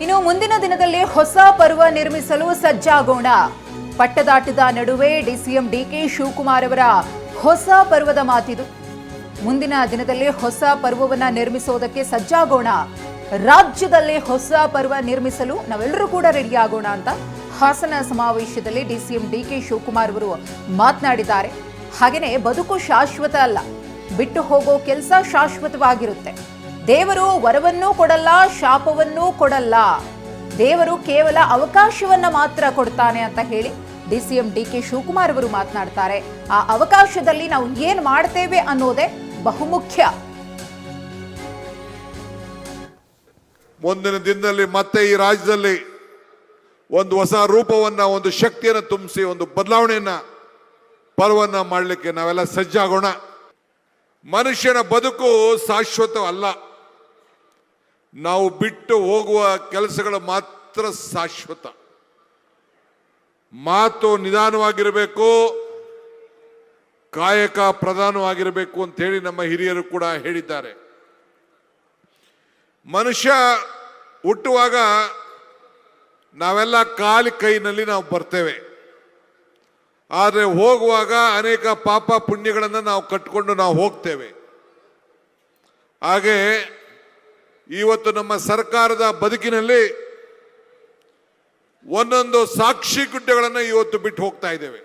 ಇನ್ನು ಮುಂದಿನ ದಿನದಲ್ಲಿ ಹೊಸ ಪರ್ವ ನಿರ್ಮಿಸಲು ಸಜ್ಜಾಗೋಣ. ಪಟ್ಟದಾಟದ ನಡುವೆ ಡಿಸಿಎಂ ಡಿಕೆ ಶಿವಕುಮಾರ್ ಅವರ ಹೊಸ ಪರ್ವದ ಮಾತಿದು. ಮುಂದಿನ ದಿನದಲ್ಲಿ ಹೊಸ ಪರ್ವವನ್ನ ನಿರ್ಮಿಸೋದಕ್ಕೆ ಸಜ್ಜಾಗೋಣ. ರಾಜ್ಯದಲ್ಲಿ ಹೊಸ ಪರ್ವ ನಿರ್ಮಿಸಲು ನಾವೆಲ್ಲರೂ ಕೂಡ ರೆಡಿಯಾಗೋಣ ಅಂತ ಹಾಸನ ಸಮಾವೇಶದಲ್ಲಿ ಡಿಸಿಎಂ ಡಿಕೆ ಶಿವಕುಮಾರ್ ಅವರು ಮಾತನಾಡಿದ್ದಾರೆ. ಹಾಗೆಯೇ ಬದುಕು ಶಾಶ್ವತ ಅಲ್ಲ, ಬಿಟ್ಟು ಹೋಗೋ ಕೆಲಸ ಶಾಶ್ವತವಾಗಿರುತ್ತೆ. ದೇವರು ವರವನ್ನೂ ಕೊಡಲ್ಲ, ಶಾಪವನ್ನೂ ಕೊಡಲ್ಲ. ದೇವರು ಕೇವಲ ಅವಕಾಶವನ್ನ ಮಾತ್ರ ಕೊಡ್ತಾನೆ ಅಂತ ಹೇಳಿ ಡಿಸಿಎಂ ಡಿಕೆ ಶಿವಕುಮಾರ್ ಅವರು ಮಾತನಾಡ್ತಾರೆ. ಆ ಅವಕಾಶದಲ್ಲಿ ನಾವು ಏನ್ ಮಾಡ್ತೇವೆ ಅನ್ನೋದೇ ಬಹುಮುಖ್ಯ. ಮುಂದಿನ ದಿನದಲ್ಲಿ ಮತ್ತೆ ಈ ರಾಜ್ಯದಲ್ಲಿ ಒಂದು ಹೊಸ ರೂಪವನ್ನ, ಒಂದು ಶಕ್ತಿಯನ್ನು ತುಂಬಿಸಿ, ಒಂದು ಬದಲಾವಣೆಯನ್ನ, ಪರ್ವನ್ನ ಮಾಡಲಿಕ್ಕೆ ನಾವೆಲ್ಲ ಸಜ್ಜಾಗೋಣ. ಮನುಷ್ಯನ ಬದುಕು ಶಾಶ್ವತ ಅಲ್ಲ, ನಾವು ಬಿಟ್ಟು ಹೋಗುವ ಕೆಲಸಗಳು ಮಾತ್ರ ಶಾಶ್ವತ. ಮಾತು ನಿಧಾನವಾಗಿರಬೇಕು, ಕಾಯಕ ಪ್ರಧಾನವಾಗಿರಬೇಕು ಅಂತ ಹೇಳಿ ನಮ್ಮ ಹಿರಿಯರು ಕೂಡ ಹೇಳಿದ್ದಾರೆ. ಮನುಷ್ಯ ಹುಟ್ಟುವಾಗ ನಾವೆಲ್ಲ ಖಾಲಿ ಕೈನಲ್ಲಿ ನಾವು ಬರ್ತೇವೆ. ಆದರೆ ಹೋಗುವಾಗ ಅನೇಕ ಪಾಪ ಪುಣ್ಯಗಳನ್ನು ನಾವು ಕಟ್ಟಿಕೊಂಡು ನಾವು ಹೋಗ್ತೇವೆ. ಹಾಗೆ ಇವತ್ತು ನಮ್ಮ ಸರ್ಕಾರದ ಬದುಕಿನಲ್ಲಿ ಒಂದೊಂದು ಸಾಕ್ಷಿ ಗುಡ್ಡೆಗಳನ್ನು ಇವತ್ತು ಬಿಟ್ಟು ಹೋಗ್ತಾ ಇದ್ದೇವೆ.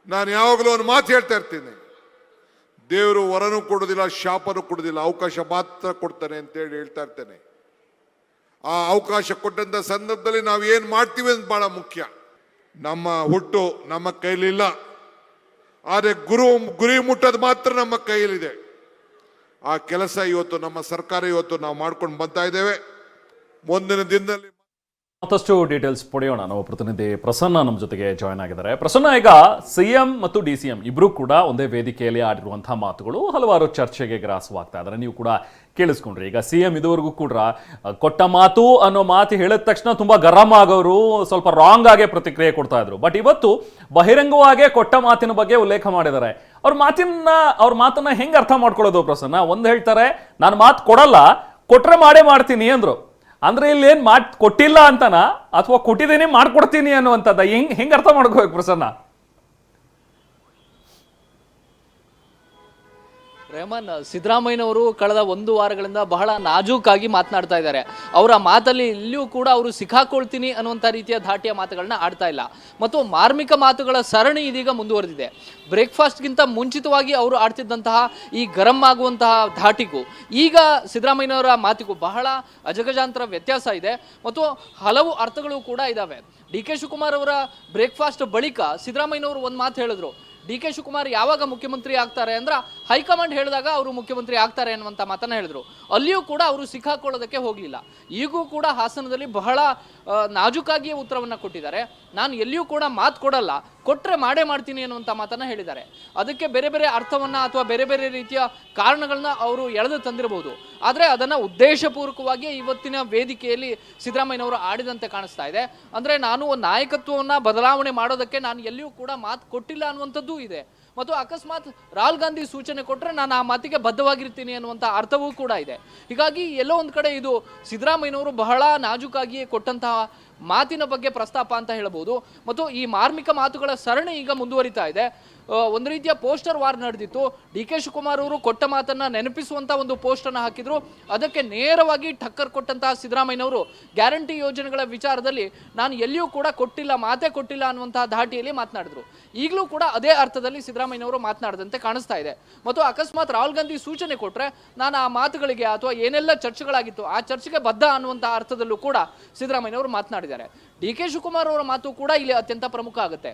ನಾನು ಯಾವಾಗಲೂ ಒಂದು ಮಾತು ಹೇಳ್ತಾ ಇರ್ತೀನಿ, ದೇವರು ವರನೂ ಕೊಡೋದಿಲ್ಲ, ಶಾಪನೂ ಕೊಡೋದಿಲ್ಲ, ಅವಕಾಶ ಮಾತ್ರ ಕೊಡ್ತಾನೆ ಅಂತೇಳಿ ಹೇಳ್ತಾ ಇರ್ತೇನೆ. ಆ ಅವಕಾಶ ಕೊಟ್ಟಂತ ಸಂದರ್ಭದಲ್ಲಿ ನಾವು ಏನು ಮಾಡ್ತೀವಿ ಅಂತ ಬಹಳ ಮುಖ್ಯ. ನಮ್ಮ ಹುಟ್ಟು ನಮ್ಮ ಕೈಲಿಲ್ಲ, ಆದರೆ ಗುರಿ ಮುಟ್ಟೋದು ಮಾತ್ರ ನಮ್ಮ ಕೈಯಲ್ಲಿದೆ. ಆ ಕೆಲಸ ಇವತ್ತು ನಮ್ಮ ಸರ್ಕಾರ ಇವತ್ತು ನಾವು ಮಾಡ್ಕೊಂಡು ಬರ್ತಾ ಇದ್ದೇವೆ. ಮುಂದಿನ ದಿನದಲ್ಲಿ ಮತ್ತಷ್ಟು ಡೀಟೇಲ್ಸ್ ಪಡೆಯೋಣ. ನಾವು ಪ್ರತಿನಿಧಿ ಪ್ರಸನ್ನ ನಮ್ಮ ಜೊತೆಗೆ ಜಾಯ್ನ್ ಆಗಿದ್ದಾರೆ. ಪ್ರಸನ್ನ, ಈಗ ಸಿಎಂ ಮತ್ತು ಡಿಸಿಎಂ ಇಬ್ರು ಕೂಡ ಒಂದೇ ವೇದಿಕೆಯಲ್ಲಿ ಆಡಿರುವಂತಹ ಮಾತುಗಳು ಹಲವಾರು ಚರ್ಚೆಗೆ ಗ್ರಾಸವಾಗ್ತಾ ಇದ್ದಾರೆ. ನೀವು ಕೂಡ ಕೇಳಿಸ್ಕೊಂಡ್ರಿ. ಈಗ ಸಿಎಂ ಇದುವರೆಗೂ ಕೂಡ ಕೊಟ್ಟ ಮಾತು ಅನ್ನೋ ಮಾತು ಹೇಳಿದ ತಕ್ಷಣ ತುಂಬಾ ಗರಂ ಆಗೋರು, ಸ್ವಲ್ಪ ರಾಂಗ್ ಆಗಿ ಪ್ರತಿಕ್ರಿಯೆ ಕೊಡ್ತಾ ಇದ್ರು. ಬಟ್ ಇವತ್ತು ಬಹಿರಂಗವಾಗಿ ಕೊಟ್ಟ ಮಾತಿನ ಬಗ್ಗೆ ಉಲ್ಲೇಖ ಮಾಡಿದ್ದಾರೆ. ಅವ್ರ ಮಾತನ್ನ ಹೆಂಗ್ ಅರ್ಥ ಮಾಡ್ಕೊಳ್ಳೋದು ಪ್ರಸನ್ನ? ಒಂದ್ ಹೇಳ್ತಾರೆ, ನಾನು ಮಾತು ಕೊಡಲ್ಲ, ಕೊಟ್ರೆ ಮಾಡೇ ಮಾಡ್ತೀನಿ ಅಂದ್ರು. ಅಂದ್ರೆ ಇಲ್ಲಿ ಏನ್ ಕೊಟ್ಟಿಲ್ಲ ಅಂತನಾ ಅಥವಾ ಕೊಟ್ಟಿದ್ದೀನಿ ಮಾಡ್ಕೊಡ್ತೀನಿ ಅನ್ನುವಂಥದ್ದು ಹೆಂಗ್ ಅರ್ಥ ಮಾಡ್ಕೋಬೇಕು ಪ್ರಸನ್ನ? ರೆಹಮಾನ್, ಸಿದ್ದರಾಮಯ್ಯನವರು ಕಳೆದ 1 ವಾರಗಳಿಂದ ಬಹಳ ನಾಜೂಕಾಗಿ ಮಾತನಾಡ್ತಾ ಇದ್ದಾರೆ. ಅವರ ಮಾತಲ್ಲಿ ಇಲ್ಲಿಯೂ ಕೂಡ ಅವರು ಸಿಕ್ಕಾಕೊಳ್ತೀನಿ ಅನ್ನುವಂಥ ರೀತಿಯ ಧಾಟಿಯ ಮಾತುಗಳನ್ನ ಆಡ್ತಾ ಇಲ್ಲ. ಮತ್ತು ಮಾರ್ಮಿಕ ಮಾತುಗಳ ಸರಣಿ ಇದೀಗ ಮುಂದುವರೆದಿದೆ. ಬ್ರೇಕ್ಫಾಸ್ಟ್ಗಿಂತ ಮುಂಚಿತವಾಗಿ ಅವರು ಆಡ್ತಿದ್ದಂತಹ ಈ ಗರಂ ಆಗುವಂತಹ ಧಾಟಿಗೂ ಈಗ ಸಿದ್ದರಾಮಯ್ಯನವರ ಮಾತಿಗೂ ಬಹಳ ಅಜಗಜಾಂತರ ವ್ಯತ್ಯಾಸ ಇದೆ ಮತ್ತು ಹಲವು ಅರ್ಥಗಳು ಕೂಡ ಇದ್ದಾವೆ. ಡಿ ಕೆ ಶಿವಕುಮಾರ್ ಅವರ ಬ್ರೇಕ್ಫಾಸ್ಟ್ ಬಳಿಕ ಸಿದ್ದರಾಮಯ್ಯನವರು ಒಂದು ಮಾತು ಹೇಳಿದ್ರು, ಡಿ ಕೆ ಶಿವಕುಮಾರ್ ಯಾವಾಗ ಮುಖ್ಯಮಂತ್ರಿ ಆಗ್ತಾರೆ ಅಂದ್ರೆ ಹೈಕಮಾಂಡ್ ಹೇಳಿದಾಗ ಅವರು ಮುಖ್ಯಮಂತ್ರಿ ಆಗ್ತಾರೆ ಅನ್ನುವಂಥ ಮಾತನ್ನ ಹೇಳಿದ್ರು. ಅಲ್ಲಿಯೂ ಕೂಡ ಅವರು ಸಿಕ್ಕಾಕೊಳ್ಳೋದಕ್ಕೆ ಹೋಗಲಿಲ್ಲ. ಈಗೂ ಕೂಡ ಹಾಸನದಲ್ಲಿ ಬಹಳ ನಾಜೂಕಾಗಿಯೇ ಉತ್ತರವನ್ನು ಕೊಟ್ಟಿದ್ದಾರೆ. ನಾನು ಎಲ್ಲಿಯೂ ಕೂಡ ಮಾತು ಕೊಡಲ್ಲ, ಕೊಟ್ಟರೆ ಮಾಡೇ ಮಾಡ್ತೀನಿ ಅನ್ನುವಂಥ ಮಾತನ್ನ ಹೇಳಿದ್ದಾರೆ. ಅದಕ್ಕೆ ಬೇರೆ ಬೇರೆ ಅರ್ಥವನ್ನ ಅಥವಾ ಬೇರೆ ಬೇರೆ ರೀತಿಯ ಕಾರಣಗಳನ್ನ ಅವರು ಎಳೆದು ತಂದಿರಬಹುದು. ಆದರೆ ಅದನ್ನ ಉದ್ದೇಶಪೂರ್ವಕವಾಗಿ ಇವತ್ತಿನ ವೇದಿಕೆಯಲ್ಲಿ ಸಿದ್ದರಾಮಯ್ಯನವರು ಆಡಿದಂತೆ ಕಾಣಿಸ್ತಾ ಇದೆ. ಅಂದ್ರೆ ನಾನು ನಾಯಕತ್ವವನ್ನ ಬದಲಾವಣೆ ಮಾಡೋದಕ್ಕೆ ನಾನು ಎಲ್ಲಿಯೂ ಕೂಡ ಮಾತು ಕೊಟ್ಟಿಲ್ಲ ಅನ್ನುವಂಥದ್ದು ಇದೆ. ಮತ್ತು ಅಕಸ್ಮಾತ್ ರಾಹುಲ್ ಗಾಂಧಿ ಸೂಚನೆ ಕೊಟ್ಟರೆ ನಾನು ಆ ಮಾತಿಗೆ ಬದ್ಧವಾಗಿರ್ತೀನಿ ಅನ್ನುವಂಥ ಅರ್ಥವೂ ಕೂಡ ಇದೆ. ಹೀಗಾಗಿ ಎಲ್ಲೋ ಒಂದು ಕಡೆ ಇದು ಸಿದ್ದರಾಮಯ್ಯನವರು ಬಹಳ ನಾಜೂಕಾಗಿಯೇ ಕೊಟ್ಟಂತಹ ಮಾತಿನ ಬಗ್ಗೆ ಪ್ರಸ್ತಾಪ ಅಂತ ಹೇಳಬಹುದು. ಮತ್ತು ಈ ಮಾರ್ಮಿಕ ಮಾತುಗಳ ಸರಣಿ ಈಗ ಮುಂದುವರಿತಾ ಇದೆ. ಒಂದು ರೀತಿಯ ಪೋಸ್ಟರ್ ವಾರ್ ನಡೆದಿತ್ತು. ಡಿ ಕೆ ಶಿವಕುಮಾರ್ ಅವರು ಕೊಟ್ಟ ಮಾತನ್ನ ನೆನಪಿಸುವಂತ ಒಂದು ಪೋಸ್ಟ್ ಅನ್ನು ಹಾಕಿದ್ರು. ಅದಕ್ಕೆ ನೇರವಾಗಿ ಟಕ್ಕರ್ ಕೊಟ್ಟಂತಹ ಸಿದ್ದರಾಮಯ್ಯನವರು ಗ್ಯಾರಂಟಿ ಯೋಜನೆಗಳ ವಿಚಾರದಲ್ಲಿ ನಾನು ಎಲ್ಲಿಯೂ ಕೂಡ ಕೊಟ್ಟಿಲ್ಲ, ಮಾತೇ ಕೊಟ್ಟಿಲ್ಲ ಅನ್ನುವಂತಹ ಧಾಟಿಯಲ್ಲಿ ಮಾತನಾಡಿದ್ರು. ಈಗಲೂ ಕೂಡ ಅದೇ ಅರ್ಥದಲ್ಲಿ ಸಿದ್ದರಾಮಯ್ಯನವರು ಮಾತನಾಡದಂತೆ ಕಾಣಿಸ್ತಾ ಇದೆ. ಮತ್ತು ಅಕಸ್ಮಾತ್ ರಾಹುಲ್ ಗಾಂಧಿ ಸೂಚನೆ ಕೊಟ್ಟರೆ ನಾನು ಆ ಮಾತುಗಳಿಗೆ ಅಥವಾ ಏನೆಲ್ಲ ಚರ್ಚೆಗಳಾಗಿತ್ತು ಆ ಚರ್ಚೆಗೆ ಬದ್ಧ ಅನ್ನುವಂತಹ ಅರ್ಥದಲ್ಲೂ ಕೂಡ ಸಿದ್ದರಾಮಯ್ಯನವರು ಮಾತನಾಡಿದ್ದಾರೆ. ಡಿ ಕೆ ಶಿವಕುಮಾರ್ ಅವರ ಮಾತು ಕೂಡ ಇಲ್ಲಿ ಅತ್ಯಂತ ಪ್ರಮುಖ ಆಗುತ್ತೆ.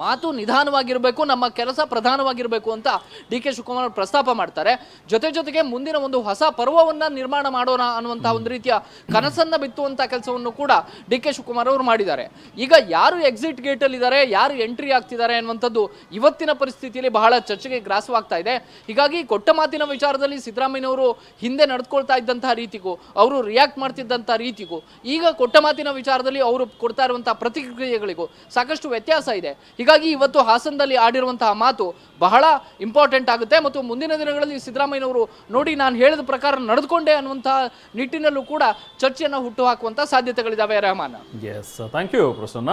ಮಾತು ನಿಧಾನವಾಗಿರಬೇಕು, ನಮ್ಮ ಕೆಲಸ ಪ್ರಧಾನವಾಗಿರಬೇಕು ಅಂತ ಡಿ ಕೆ ಶಿವಕುಮಾರ್ ಪ್ರಸ್ತಾಪ ಮಾಡ್ತಾರೆ. ಜೊತೆಗೆ ಮುಂದಿನ ಒಂದು ಹೊಸ ಪರ್ವವನ್ನ ನಿರ್ಮಾಣ ಮಾಡೋಣ ಅನ್ನುವಂಥ ಒಂದು ರೀತಿಯ ಕನಸನ್ನ ಬಿತ್ತುವಂಥ ಕೆಲಸವನ್ನು ಕೂಡ ಡಿ ಕೆ ಶಿವಕುಮಾರ್ ಅವರು ಮಾಡಿದ್ದಾರೆ. ಈಗ ಯಾರು ಎಕ್ಸಿಟ್ ಗೇಟ್ ಅಲ್ಲಿ ಇದ್ದಾರೆ, ಯಾರು ಎಂಟ್ರಿ ಆಗ್ತಿದ್ದಾರೆ ಅನ್ನುವಂಥದ್ದು ಇವತ್ತಿನ ಪರಿಸ್ಥಿತಿಯಲ್ಲಿ ಬಹಳ ಚರ್ಚೆಗೆ ಗ್ರಾಸವಾಗ್ತಾ ಇದೆ. ಹೀಗಾಗಿ ಕೊಟ್ಟ ಮಾತಿನ ವಿಚಾರದಲ್ಲಿ ಸಿದ್ದರಾಮಯ್ಯನವರು ಹಿಂದೆ ನಡೆದುಕೊಳ್ತಾ ಇದ್ದಂತಹ ರೀತಿಗೂ ಅವರು ರಿಯಾಕ್ಟ್ ಮಾಡ್ತಿದ್ದಂಥ ರೀತಿಗೂ ಈಗ ಕೊಟ್ಟ ಮಾತಿನ ವಿಚಾರದಲ್ಲಿ ಅವರು ಕೊಡ್ತಾ ಇರುವಂತಹ ಪ್ರತಿಕ್ರಿಯೆಗಳಿಗೂ ಸಾಕಷ್ಟು ವ್ಯತ್ಯಾಸ ಇದೆ. ಹೀಗಾಗಿ ಇವತ್ತು ಹಾಸನದಲ್ಲಿ ಆಡಿರುವಂತಹ ಮಾತು ಬಹಳ ಇಂಪಾರ್ಟೆಂಟ್ ಆಗುತ್ತೆ ಮತ್ತು ಮುಂದಿನ ದಿನಗಳಲ್ಲಿ ಸಿದ್ದರಾಮಯ್ಯನವರು ನೋಡಿ ನಾನು ಹೇಳಿದ ಪ್ರಕಾರ ನಡೆದುಕೊಂಡೆ ಅನ್ನುವಂತಹ ನಿಟ್ಟಿನಲ್ಲೂ ಕೂಡ ಚರ್ಚೆಯನ್ನು ಹುಟ್ಟುಹಾಕುವಂತಹ ಸಾಧ್ಯತೆಗಳಿದ್ದಾವೆ Rehman. Yes thank you Prasanna.